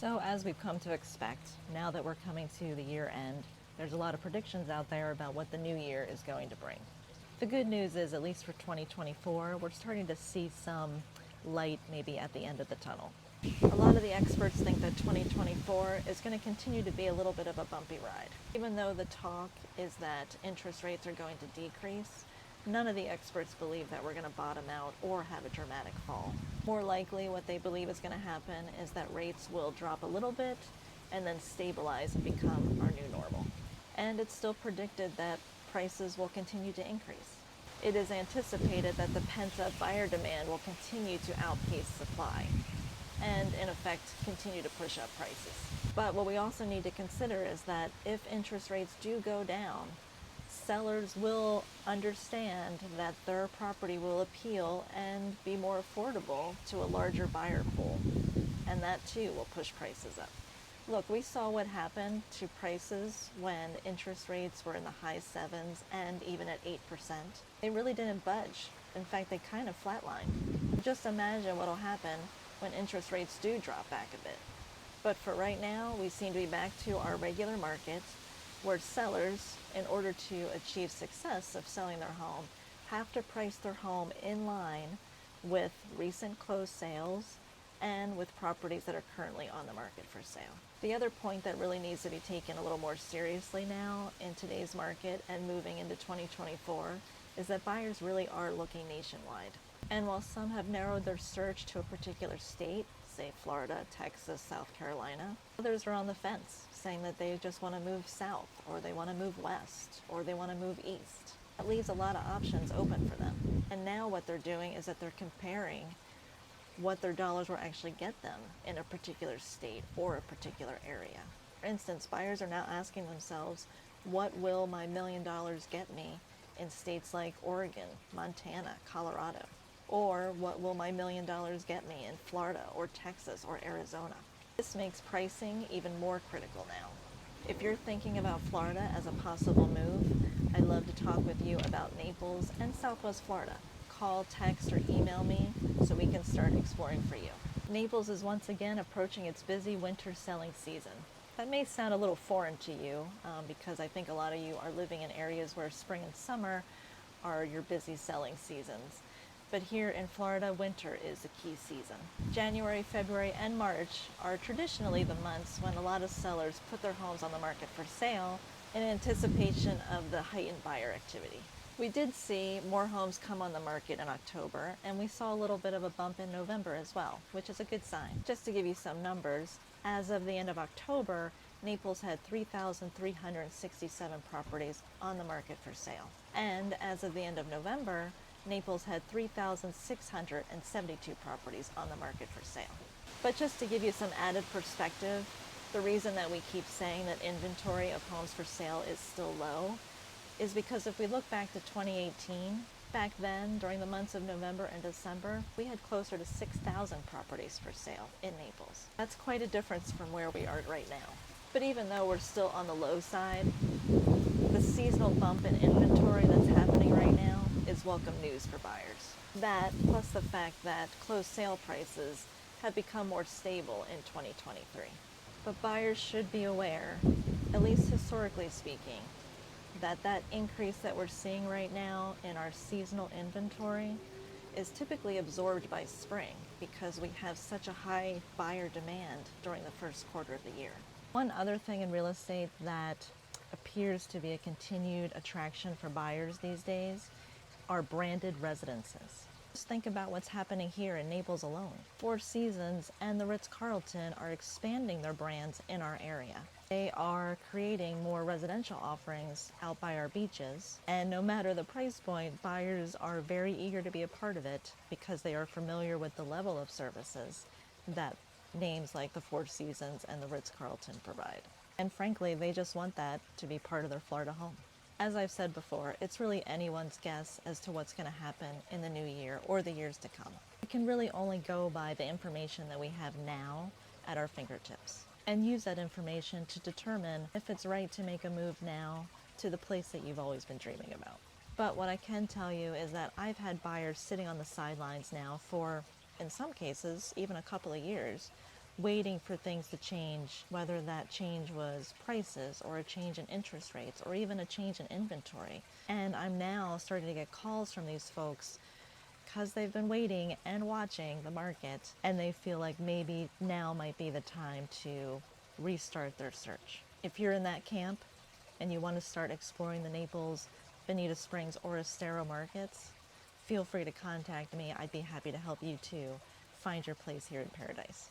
So as we've come to expect, now that we're coming to the year end, there's a lot of predictions out there about what the new year is going to bring. The good news is, at least for 2024, we're starting to see some light maybe at the end of the tunnel. A lot of the experts think that 2024 is going to continue to be a little bit of a bumpy ride. Even though the talk is that interest rates are going to decrease, none of the experts believe that we're going to bottom out or have a dramatic fall. More likely, what they believe is going to happen is that rates will drop a little bit and then stabilize and become our new normal. And it's still predicted that prices will continue to increase. It is anticipated that the pent-up buyer demand will continue to outpace supply and, in effect, continue to push up prices. But what we also need to consider is that if interest rates do go down, sellers will understand that their property will appeal and be more affordable to a larger buyer pool, and that too will push prices up. Look, we saw what happened to prices when interest rates were in the high 7s and even at 8%. They really didn't budge. In fact, they kind of flatlined. Just imagine what'll happen when interest rates do drop back a bit. But for right now, we seem to be back to our regular market, where sellers, in order to achieve success of selling their home, have to price their home in line with recent closed sales and with properties that are currently on the market for sale. The other point that really needs to be taken a little more seriously now in today's market and moving into 2024 is that buyers really are looking nationwide. And while some have narrowed their search to a particular state, say Florida, Texas, South Carolina, others are on the fence, saying that they just want to move south, or they want to move west, or they want to move east. That leaves a lot of options open for them. And now what they're doing is that they're comparing what their dollars will actually get them in a particular state or a particular area. For instance, buyers are now asking themselves, what will my $1 million get me in states like Oregon, Montana, Colorado? Or what will my $1 million get me in Florida or Texas or Arizona? This makes pricing even more critical now. If you're thinking about Florida as a possible move, I'd love to talk with you about Naples and Southwest Florida. Call, text, or email me so we can start exploring for you. Naples is once again approaching its busy winter selling season. That may sound a little foreign to you because I think a lot of you are living in areas where spring and summer are your busy selling seasons. But here in Florida, winter is the key season. January, February, and March are traditionally the months when a lot of sellers put their homes on the market for sale in anticipation of the heightened buyer activity. We did see more homes come on the market in October, and we saw a little bit of a bump in November as well, which is a good sign. Just to give you some numbers, as of the end of October, Naples had 3,367 properties on the market for sale. And as of the end of November, Naples had 3,672 properties on the market for sale. But just to give you some added perspective, the reason that we keep saying that inventory of homes for sale is still low is because if we look back to 2018, back then, during the months of November and December, we had closer to 6,000 properties for sale in Naples. That's quite a difference from where we are right now. But even though we're still on the low side, the seasonal bump in inventory that's happening right now is welcome news for buyers. That, plus the fact that closed sale prices have become more stable in 2023. But buyers should be aware, at least historically speaking, that increase that we're seeing right now in our seasonal inventory is typically absorbed by spring because we have such a high buyer demand during the first quarter of the year. One other thing in real estate that appears to be a continued attraction for buyers these days are branded residences. Just think about what's happening here in Naples alone. Four Seasons and the Ritz-Carlton are expanding their brands in our area. They are creating more residential offerings out by our beaches, and no matter the price point, buyers are very eager to be a part of it because they are familiar with the level of services that names like the Four Seasons and the Ritz-Carlton provide. And frankly, they just want that to be part of their Florida home. As I've said before, it's really anyone's guess as to what's going to happen in the new year or the years to come. We can really only go by the information that we have now at our fingertips and use that information to determine if it's right to make a move now to the place that you've always been dreaming about. But what I can tell you is that I've had buyers sitting on the sidelines now for, in some cases, even a couple of years, waiting for things to change, whether that change was prices or a change in interest rates or even a change in inventory. And I'm now starting to get calls from these folks because they've been waiting and watching the market, and they feel like maybe now might be the time to restart their search. If you're in that camp and you want to start exploring the Naples, Bonita Springs, or Estero markets, feel free to contact me. I'd be happy to help you too find your place here in paradise.